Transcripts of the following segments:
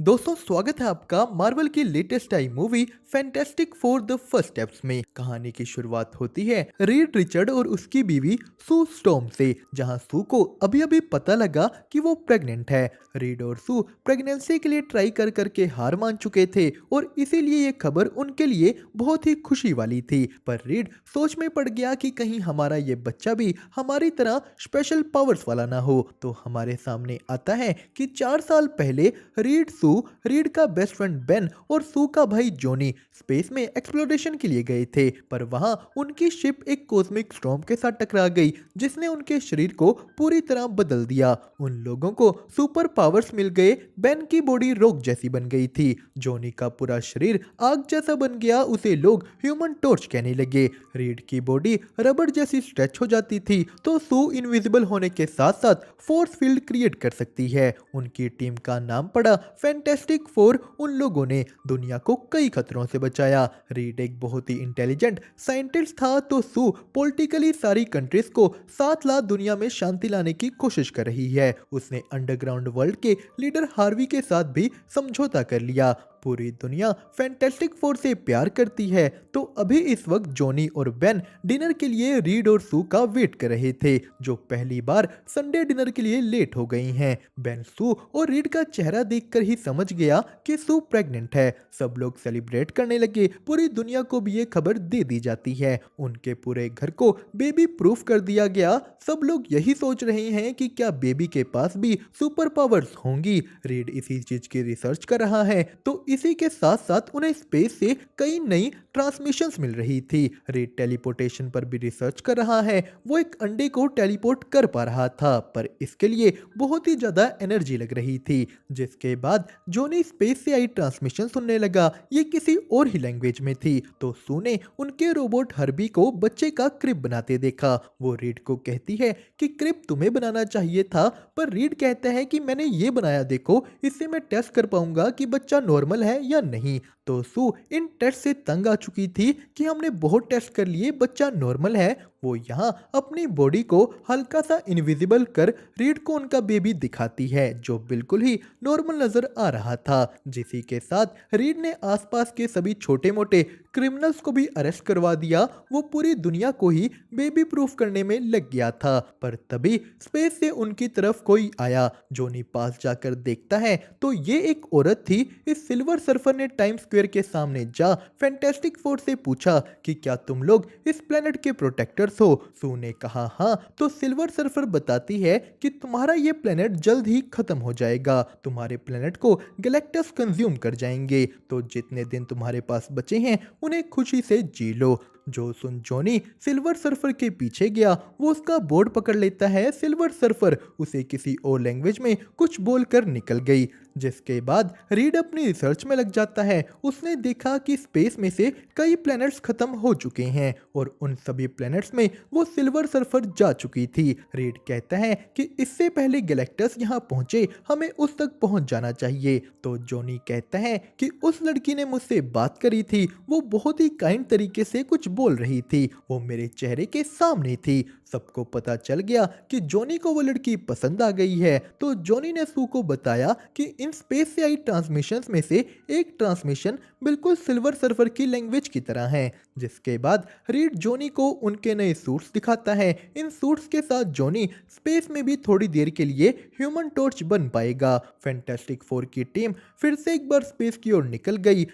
दोस्तों, स्वागत है आपका मार्वल की latest I movie fantastic four the first steps में। कहानी की शुरुआत होती है रीड रिचर्ड और उसकी बीवी सू स्टॉर्म से, जहां सू को अभी अभी पता लगा कि वो प्रेग्नेंट है। रीड और सू प्रेगनेंसी के लिए ट्राई कर करके हार मान चुके थे और इसीलिए ये खबर उनके लिए बहुत ही खुशी वाली थी। पर रीड सोच में पड़ गया कि कहीं हमारा ये बच्चा भी हमारी तरह स्पेशल पावर्स वाला ना हो। तो हमारे सामने आता है कि 4 साल पहले रीड रीड का बेस्ट फ्रेंड बेन और सू का भाई जॉनी स्पेस में एक्सप्लोरेशन के लिए गए थे। पर वहां उनकी शिप एक कॉस्मिक स्टॉर्म के साथ टकरा गई, जिसने उनके शरीर को पूरी तरह बदल दिया। उन लोगों को सुपर पावर्स मिल गए। बेन की बॉडी रॉक जैसी बन गई थी, जॉनी का पूरा शरीर आग जैसा बन गया, उसे लोग ह्यूमन टॉर्च कहने लगे। रीड की बॉडी रबड़ जैसी स्ट्रेच हो जाती थी, तो सू इनविजिबल होने के साथ साथ फोर्स फील्ड क्रिएट कर सकती है। उनकी टीम का नाम पड़ा फैंटास्टिक फोर। उन लोगों ने दुनिया को कई खतरों से बचाया। रीड एक बहुत ही इंटेलिजेंट साइंटिस्ट था, तो सू पॉलिटिकली सारी कंट्रीज को साथ ला दुनिया में शांति लाने की कोशिश कर रही है। उसने अंडरग्राउंड वर्ल्ड के लीडर हार्वी के साथ भी समझौता कर लिया। पूरी दुनिया फैंटास्टिक फोर से प्यार करती है। तो अभी इस वक्त जॉनी और बेन डिनर के लिए रीड और सू का वेट कर रहे थे, जो पहली बार संडे डिनर के लिए लेट हो गई हैं। बेन सू और रीड का चेहरा देखकर ही समझ गया कि सू प्रेग्नेंट है। सब लोग सेलिब्रेट करने लगे। पूरी दुनिया को भी ये खबर दे दी जाती है। उनके पूरे घर को बेबी प्रूफ कर दिया गया। सब लोग यही सोच रहे हैं कि क्या बेबी के पास भी सुपर पावर्स होंगी। रीड इसी चीज की रिसर्च कर रहा है, तो इसी के साथ साथ उन्हें स्पेस से कई नई ट्रांसमिशंस मिल रही थी। रीड टेलीपोर्टेशन पर भी रिसर्च कर रहा है। वो एक अंडे को टेलीपोर्ट कर पा रहा था, पर इसके लिए बहुत ही ज्यादा एनर्जी लग रही थी। जिसके बाद जोनी स्पेस से आई ट्रांसमिशन सुनने लगा। ये किसी और ही लैंग्वेज में थी। तो सू ने उनके रोबोट हर्बी को बच्चे का क्रिब बनाते देखा। वो रीड को कहती है कि क्रिब तुम्हें बनाना चाहिए था, पर रीड कहता है कि मैंने ये बनाया, देखो इससे मैं टेस्ट कर पाऊंगा कि बच्चा नॉर्मल है या नहीं। तो सू इन टेस्ट से तंग आ चुकी थी कि हमने बहुत टेस्ट कर लिए, बच्चा नॉर्मल है। वो यहाँ अपनी बॉडी को हल्का सा इनविजिबल कर रीड को उनका बेबी दिखाती है, जो बिल्कुल ही नॉर्मल नजर आ रहा था। जिसी के साथ रीड ने आसपास के सभी छोटे मोटे क्रिमिनल्स को भी अरेस्ट करवा दिया। वो पूरी दुनिया को ही बेबी प्रूफ करने में लग गया था। पर तभी स्पेस से उनकी तरफ कोई आया। जोनी पास जाकर देखता है तो ये एक औरत थी। इस सिल्वर सर्फर ने टाइम स्क्वायर के सामने जा फैंटास्टिक फोर से पूछा कि क्या तुम लोग इस प्लेनेट के प्रोटेक्टर्स हो। सू ने कहा हाँ। तो सिल्वर सर्फर बताती है कि तुम्हारा ये प्लेनेट जल्द ही खत्म हो जाएगा, तुम्हारे प्लेनेट को गैलेक्टस कंज्यूम कर जाएंगे, तो जितने दिन तुम्हारे पास बचे हैं उन्हें खुशी से जी लो। जो सुन जॉनी सिल्वर सर्फर के पीछे गया। वो उसका बोर्ड पकड़ लेता है। सिल्वर सर्फर उसे किसी और लैंग्वेज में कुछ बोलकर निकल गई। जिसके बाद रीड अपनी रिसर्च में लग जाता है। उसने देखा कि स्पेस में से कई प्लैनेट्स खत्म हो चुके हैं और उन सभी प्लैनेट्स में वो सिल्वर सर्फर जा चुकी थी। रीड कहता है कि इससे पहले गैलेक्टस यहाँ पहुंचे, हमें उस तक पहुंच जाना चाहिए। तो जॉनी कहता है कि उस लड़की ने मुझसे बात करी थी, वो बहुत ही काइंड तरीके से कुछ बोल रही थी, वो मेरे चेहरे के सामने थी। सबको पता चल गया कि जॉनी को वो लड़की पसंद आ गई है। तो जॉनी ने सू को बताया कि इन स्पेस से आई ट्रांसमिशंस में से एक ट्रांसमिशन बिल्कुल सिल्वर सर्फर की लैंग्वेज की तरह है। जिसके बाद रीड जॉनी को उनके नए सूट्स दिखाता है। इन सूट्स के साथ जॉनी स्पेस में भी थोड़ी देर के लिए ह्यूमन टॉर्च बन पाएगा। फैंटास्टिक फोर की टीम फिर से एक बार स्पेस की ओर निकल गई।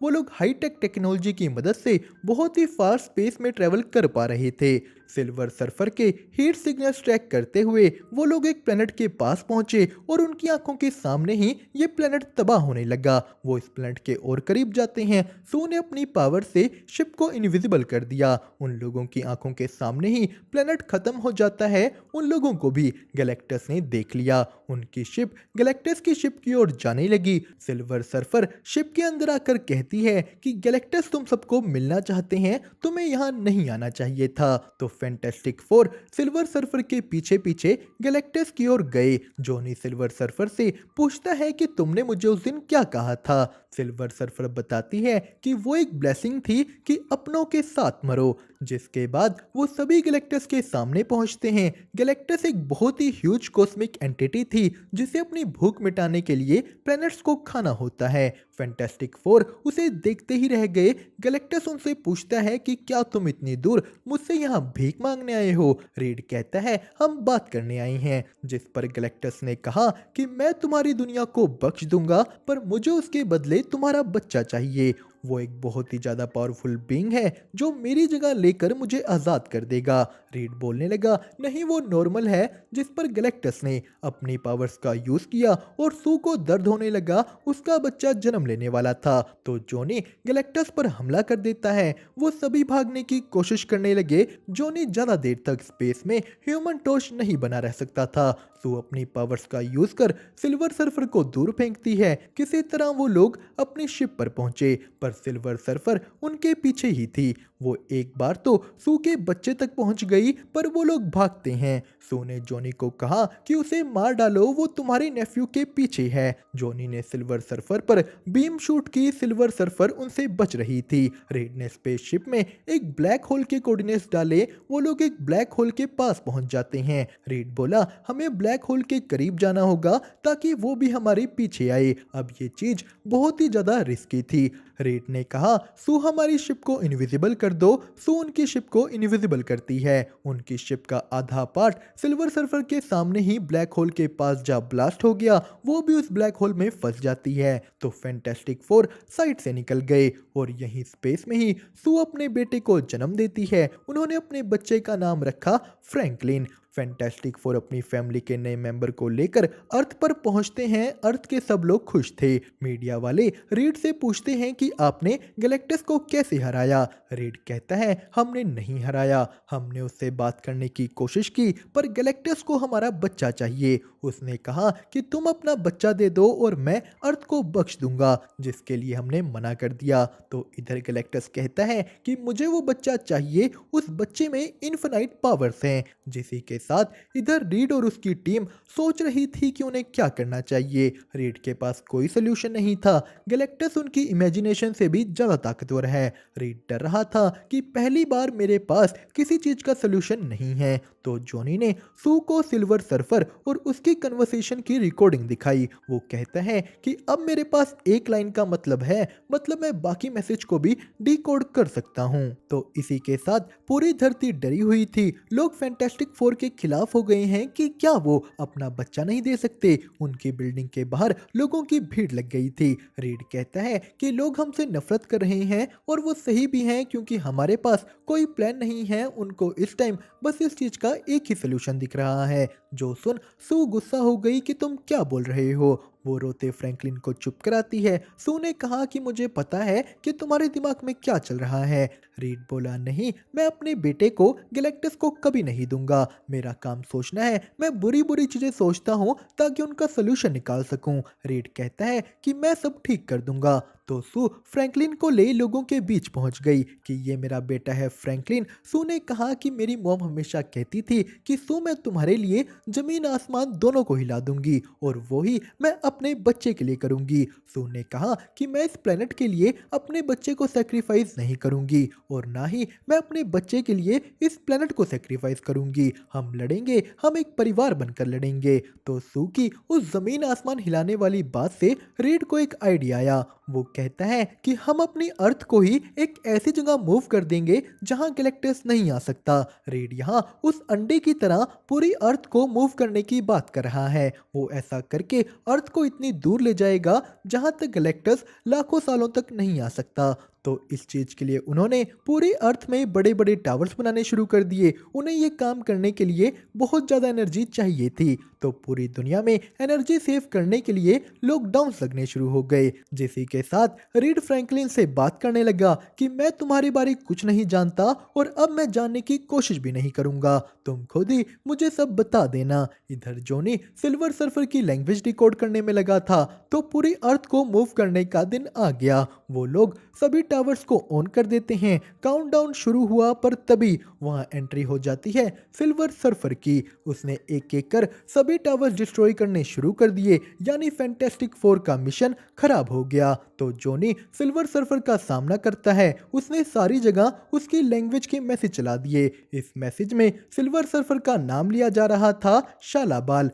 वो लोग हाईटेक टेक्नोलॉजी की मदद से बहुत ही फास्ट स्पेस में ट्रेवल कर पा रहे थे। सिल्वर सर्फर के हीट सिग्नल्स ट्रैक करते हुए वो लोग एक प्लेनेट के पास पहुंचे और उनकी आंखों के सामने ही ये प्लेनेट तबाह होने लगा। वो इस प्लेनेट के और करीब जाते हैं। सू ने अपनी पावर से शिप को इनविजिबल कर दिया। उन लोगों की आंखों के सामने ही प्लेनेट खत्म हो जाता है। उन लोगों को भी गैलेक्टस ने देख लिया। उनकी शिप गैलेक्टस की शिप की ओर जाने लगी। सिल्वर सर्फर शिप के अंदर आकर कहती है कि गैलेक्टस तुम सबको मिलना चाहते हैं, तुम्हें यहाँ नहीं आना चाहिए था। तो फैंटास्टिक फोर सिल्वर सर्फर के पीछे पीछे गैलेक्टस की ओर गए। जॉनी सिल्वर सर्फर से पूछता है कि तुमने मुझे उस दिन क्या कहा था। सिल्वर सर्फर बताती है कि वो एक ब्लेसिंग थी कि अपनों के साथ मरो। जिसके बाद वो सभी गैलेक्टस के सामने पहुंचते हैं। गैलेक्टस एक बहुत ही ह्यूज कॉस्मिक एंटिटी थी जिसे अपनी भूख मिटाने के लिए प्लैनेट्स को खाना होता है। फैंटास्टिक फोर उसे देखते ही रह गए। गैलेक्टस उनसे पूछता है कि क्या तुम इतनी दूर मुझसे यहाँ भीख मांगने आए हो। रीड कहता है हम बात करने आए हैं। जिस पर गैलेक्टस ने कहा कि मैं तुम्हारी दुनिया को बख्श दूंगा पर मुझे उसके बदले तुम्हारा बच्चा चाहिए। वो एक बहुत ही ज्यादा पावरफुल बीइंग है जो मेरी जगह लेकर मुझे आजाद कर देगा। रीड बोलने लगा नहीं वो नॉर्मल है। जिस पर गैलेक्टस ने अपनी पावर्स का यूज किया और सू को दर्द होने लगा। उसका बच्चा जन्म लेने वाला था तो जॉनी गैलेक्टस पर हमला कर देता है। वो सभी भागने की कोशिश करने लगे। जॉनी ज्यादा देर तक स्पेस में ह्यूमन टॉर्च नहीं बना रह सकता था। सू अपनी पावर्स का यूज कर सिल्वर सर्फर को दूर फेंकती है। किसी तरह वो लोग अपनी शिप पर पहुंचे पर सिल्वर सर्फर उनके पीछे ही थी। वो एक बार तो सू के बच्चे तक पहुंच गई पर वो लोग भागते हैं। सू ने जॉनी को कहा कि उसे मार डालो वो तुम्हारे नेफ्यू के पीछे है। जॉनी ने सिल्वर सर्फर पर बीम शूट की। सिल्वर सर्फर उनसे बच रही थी। रेड ने स्पेसशिप में एक ब्लैक होल के कोऑर्डिनेट्स डाले। वो लोग एक ब्लैक होल के पास पहुंच जाते हैं। रेड बोला हमें ब्लैक होल के करीब जाना होगा ताकि वो भी हमारे पीछे आए। अब ये चीज बहुत ही ज्यादा रिस्की थी। रेड ने कहा सू हमारी शिप को इनविजिबल कर दो। सू उनकी शिप को इनविजिबल करती है। उनकी शिप का आधा पार्ट सिल्वर सर्फर के सामने ही ब्लैक होल के पास जा ब्लास्ट हो गया। वो भी उस ब्लैक होल में फंस जाती है तो फैंटास्टिक फोर साइड से निकल गए और यहीं स्पेस में ही सू अपने बेटे को जन्म देती है। उन्होंने अपने बच्चे का नाम रखा फ्रैंकलिन। फैंटास्टिक फोर अपनी फैमिली के नए मेंबर को लेकर अर्थ पर पहुंचते हैं। अर्थ के सब लोग खुश थे। मीडिया वाले रीड से पूछते हैं कि आपने गैलेक्टस को कैसे हराया। रीड कहता है हमने नहीं हराया। हमने उससे बात करने की कोशिश की पर गैलेक्टस को हमारा बच्चा चाहिए। उसने कहा कि तुम अपना बच्चा दे दो और मैं अर्थ को बख्श दूंगा जिसके लिए हमने मना कर दिया। तो इधर गैलेक्टस कहता है कि मुझे वो बच्चा चाहिए। उस बच्चे में इनफिनाइट पावर्स हैं। जिसी के साथ इधर रीड और उसकी टीम सोच रही थी कि उन्हें क्या करना चाहिए। रीड के पास कोई सोल्यूशन नहीं था। गैलेक्टस उनकी इमेजिनेशन से भी ज्यादा ताकतवर है। रीड डर रहा था कि पहली बार मेरे पास किसी चीज का सोल्यूशन नहीं है। तो जॉनी ने सू को सिल्वर सर्फर और उसकी कन्वर्सेशन की रिकॉर्डिंग दिखाई। वो कहता है कि अब मेरे पास एक लाइन का मतलब है मतलब मैं बाकी मैसेज को भी डिकोड कर सकता हूँ। तो इसी के साथ पूरी धरती डरी हुई थी। लोग फैंटास्टिक फोर के खिलाफ हो गए हैं कि क्या वो अपना बच्चा नहीं दे सकते। उनकी बिल्डिंग के बाहर लोगों की भीड़ लग गई थी। रीड कहता है कि लोग हमसे नफरत कर रहे हैं और वो सही भी हैं क्योंकि हमारे पास कोई प्लान नहीं है। उनको इस टाइम बस इस चीज का एक ही सोल्यूशन दिख रहा है। जो सुन सू गुस्सा हो गई कि तुम क्या बोल रहे हो। वो रोते फ्रैंकलिन को चुप कराती है। सू ने कहा कि मुझे पता है कि तुम्हारे दिमाग में क्या चल रहा है। रीड बोला नहीं मैं अपने बेटे को गैलेक्टस को कभी नहीं दूंगा। मेरा काम सोचना है। मैं बुरी बुरी चीजें सोचता हूँ ताकि उनका सोल्यूशन निकाल सकूं। रीड कहता है कि मैं सब ठीक कर दूंगा। तो सू फ्रैंकलिन को ले लोगों के बीच पहुंच गई कि ये मेरा बेटा है फ्रैंकलिन। सू ने कहा कि मेरी मॉम हमेशा कहती थी कि सू मैं तुम्हारे लिए जमीन आसमान दोनों को हिला दूंगी और वो ही मैं अपने बच्चे के लिए करूंगी। सू ने कहा कि मैं इस प्लेनेट के लिए अपने बच्चे को सेक्रीफाइस नहीं करूंगी और ना ही मैं अपने बच्चे के लिए इस प्लेनेट को सेक्रीफाइस करूंगी। हम लड़ेंगे। हम एक परिवार बनकर लड़ेंगे। तो सू की उस जमीन आसमान हिलाने वाली बात से रीड को एक आइडिया आया। वो कहता है कि हम अपनी अर्थ को ही एक ऐसी जगह मूव कर देंगे जहां गैलेक्टस नहीं आ सकता। रीड यहाँ उस अंडे की तरह पूरी अर्थ को मूव करने की बात कर रहा है। वो ऐसा करके अर्थ को इतनी दूर ले जाएगा जहां तक गैलेक्टस लाखों सालों तक नहीं आ सकता। तो इस चीज के लिए उन्होंने पूरी अर्थ में बड़े बड़े टावर्स बनाने शुरू कर दिए। उन्हें ये काम करने के लिए बहुत ज्यादा एनर्जी चाहिए थी। तो पूरी दुनिया में एनर्जी सेव करने के लिए लॉकडाउन लगने शुरू हो गए। जिसी के साथ रीड फ्रैंकलिन से बात करने लगा कि मैं तुम्हारे बारे कुछ नहीं जानता और अब मैं जानने की कोशिश भी नहीं करूंगा। तुम खुद ही मुझे सब बता देना। इधर जॉनी सिल्वर सर्फर की लैंग्वेज डिकोड करने में लगा था। तो पूरी अर्थ को मूव करने का दिन आ गया। वो लोग सभी टावर्स को ऑन कर देते हैं। काउंटडाउन शुरू हुआ पर तभी वहां एंट्री हो जाती है सिल्वर सर्फर की। उसने एक एक कर सभी टावर्स डिस्ट्रॉय करने शुरू कर दिए, यानी फैंटास्टिक फोर का मिशन खराब हो गया। तो जॉनी सिल्वर सर्फर का सामना करता है। उसने सारी जगह उसकी लैंग्वेज के मैसेज चला दिए। इस मैसेज में सिल्वर सर्फर का नाम लिया जा रहा था शालाबाल।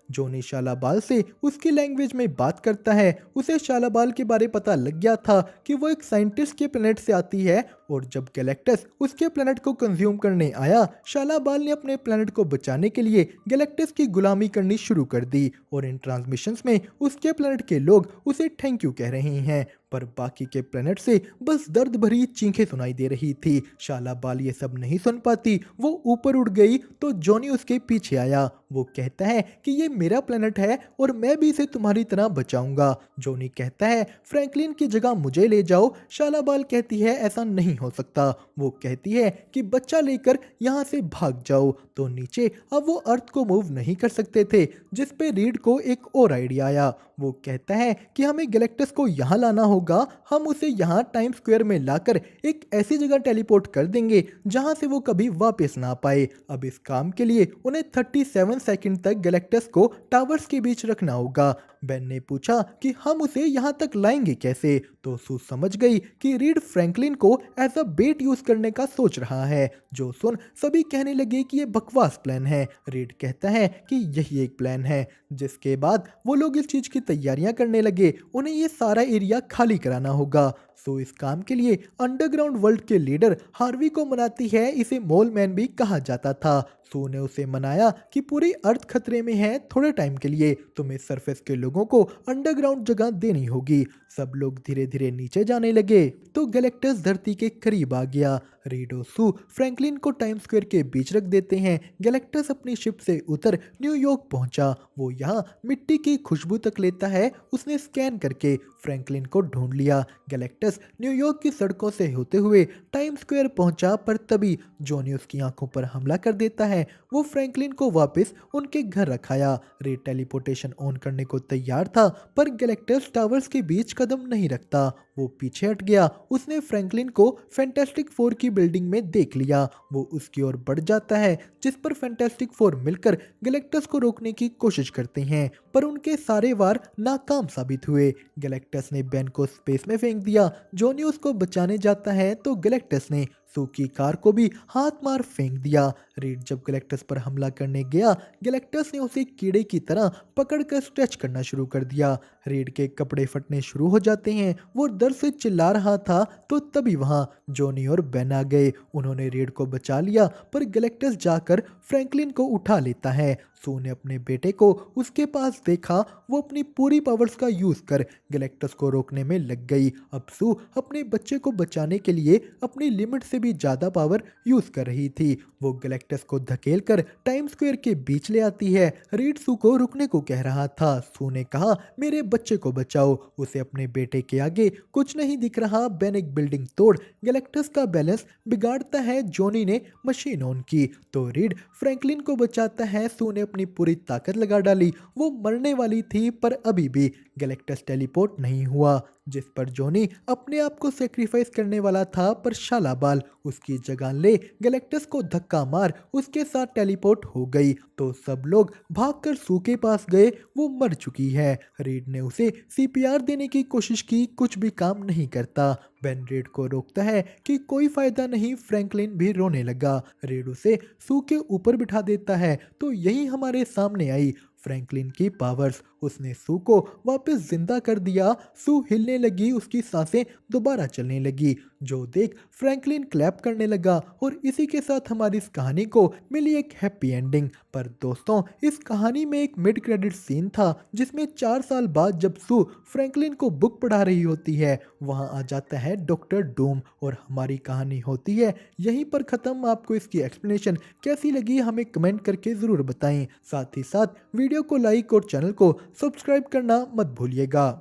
जॉनी शालाबाल से उसकी लैंग्वेज में बात करता है। उसे शालाबाल के बारे पता लग गया था कि वो एक साइंटिस्ट के प्लेनेट से आती है, और जब गैलेक्टस उसके प्लेनेट को कंज्यूम करने आया, शालाबाल ने अपने प्लेनेट को बचाने के लिए गैलेक्टस की गुलामी करनी शुरू कर दी। और इन ट्रांसमिशंस में उसके प्लेनेट के लोग उसे थैंक यू कह रहे हैं, पर बाकी के प्लेनेट से बस दर्द भरी चीखें सुनाई दे रही थी। शालाबाल ये सब नहीं सुन पाती, वो ऊपर उड़ गई तो जॉनी उसके पीछे आया। वो कहता है कि ये मेरा प्लेनेट है और मैं भी इसे तुम्हारी तरह बचाऊंगा। जॉनी कहता है फ्रैंकलिन की जगह मुझे ले जाओ। शालाबाल कहती है ऐसा नहीं हो सकता। वो कहती है कि बच्चा लेकर यहाँ से भाग जाओ। तो नीचे अब वो अर्थ को मूव नहीं कर सकते थे, जिस पे रीड को एक और आइडिया आया। वो कहता है कि हमें गैलेक्टस को यहाँ लाना होगा। हम उसे यहाँ टाइम स्क्वायर में लाकर एक ऐसी जगह टेलीपोर्ट कर देंगे जहाँ से वो कभी वापस ना पाए। अब इस काम के लिए उन्हें 37 सेकंड तक गैलेक्टस को टावर्स के बीच रखना होगा। बेन ने पूछा कि हम उसे यहाँ तक लाएंगे कैसे, तो सू समझ गई कि रीड फ्रैंकलिन को एज अ बेट यूज करने का सोच रहा है। जो सुन सभी कहने लगे कि ये बकवास प्लान है। रीड कहता है कि यही एक प्लान है। जिसके बाद वो लोग इस चीज की तैयारियां करने लगे। उन्हें ये सारा एरिया खाली कराना होगा। सो इस काम के लिए अंडरग्राउंड वर्ल्ड के लीडर हार्वी को मनाती है। इसे मोल मैन भी कहा जाता था। सू ने उसे मनाया कि पूरी अर्थ खतरे में है। थोड़े टाइम के लिए तुम्हें सरफेस के लोगों को अंडरग्राउंड जगह देनी होगी। सब लोग धीरे धीरे नीचे जाने लगे तो गैलेक्टस धरती के करीब आ गया। रीड और सू फ्रैंकलिन को टाइम स्क्वायर के बीच रख देते हैं। गैलेक्टस अपनी शिप से उतर न्यूयॉर्क पहुंचा। वो यहाँ मिट्टी की खुशबू तक लेता है। उसने स्कैन करके फ्रैंकलिन को ढूंढ लिया। गैलेक्टस न्यूयॉर्क की सड़कों से होते हुए टाइम स्क्वायर पहुंचा, पर तभी जॉनी उसकी आंखों पर हमला कर देता है। वो फ्रैंकलिन को वापस उनके घर रखाया। रे टेलीपोर्टेशन ऑन करने को तैयार था, पर गैलेक्टस टावर्स के बीच कदम नहीं रखता। वो पीछे हट गया। उसने फ्रैंकलिन को फैंटास्टिक फोर की बिल्डिंग में देख लिया। वो उसकी ओर बढ़ जाता है, जिस पर फैंटास्टिक फोर मिलकर गैलेक्टस को रोकने की कोशिश करते हैं, पर उनके सारे वार नाकाम साबित हुए। गैलेक्टस ने बेन को स्पेस में फेंक दिया। जॉनी उसको बचाने जाता है तो गैलेक्टस ने सू की कार को भी हाथ मार फेंक दिया। रीड जब गैलेक्टस पर हमला करने गया, गैलेक्टस ने उसे कीड़े की तरह पकड़कर स्ट्रेच करना शुरू कर दिया। रीड के कपड़े फटने शुरू हो जाते हैं। वो दर्द से चिल्ला रहा था तो तभी वहां जॉनी और बेन आ गए। उन्होंने रीड को बचा लिया, पर गैलेक्टस जाकर फ्रैंकलिन को उठा लेता है। सू ने अपने बेटे को उसके पास देखा। वो अपनी पूरी पावर्स का यूज कर गैलेक्टस को रोकने में लग गई। अब सू अपने बच्चे को बचाने के लिए अपनी लिमिट से भी ज्यादा पावर यूज कर रही थी। वो गैलेक्टस को धकेल कर टाइम स्क्वायर के बीच ले आती है। रीड सू को रुकने को कह रहा था। सू ने कहा मेरे बच्चे को बचाओ। उसे अपने बेटे के आगे कुछ नहीं दिख रहा। बेन एक बिल्डिंग तोड़ गैलेक्टस का बैलेंस बिगाड़ता है। जॉनी ने मशीन ऑन की तो रीड फ्रैंकलिन को बचाता है। सू ने अपनी पूरी ताकत लगा डाली। वो मरने वाली थी, पर अभी भी गैलेक्टस टेलीपोर्ट नहीं हुआ, जिस पर जॉनी अपने आप को सेक्रीफाइस करने वाला था, पर शालाबाल उसकी जगह ले गैलेक्टस को धक्का मार उसके साथ टेलीपोर्ट हो गई। तो सब लोग भागकर सू के पास गए। वो मर चुकी है। रीड ने उसे सीपीआर देने की कोशिश की, कुछ भी काम नहीं करता। बेन रीड को रोकता है कि कोई फायदा नहीं। फ्रैंकलिन भी रोने लगा। रीड उसे सू के ऊपर बिठा देता है तो यही हमारे सामने आई फ्रैंकलिन की पावर्स। उसने सू को वापस जिंदा कर दिया। सू हिलने लगी, उसकी सांसें दोबारा चलने लगी। जो देख फ्रैंकलिन क्लैप करने लगा। और इसी के साथ हमारी इस कहानी को मिली एक हैप्पी एंडिंग। पर दोस्तों, इस कहानी में एक मिड क्रेडिट सीन था, जिसमें 4 साल बाद जब सू फ्रैंकलिन को बुक पढ़ा रही होती है, वहां आ जाता है डॉक्टर डूम और हमारी कहानी होती है यहीं पर खत्म। आपको इसकी एक्सप्लेनेशन कैसी लगी हमें कमेंट करके जरूर बताएं। साथ ही साथ वीडियो को लाइक और चैनल को सब्सक्राइब करना मत भूलिएगा।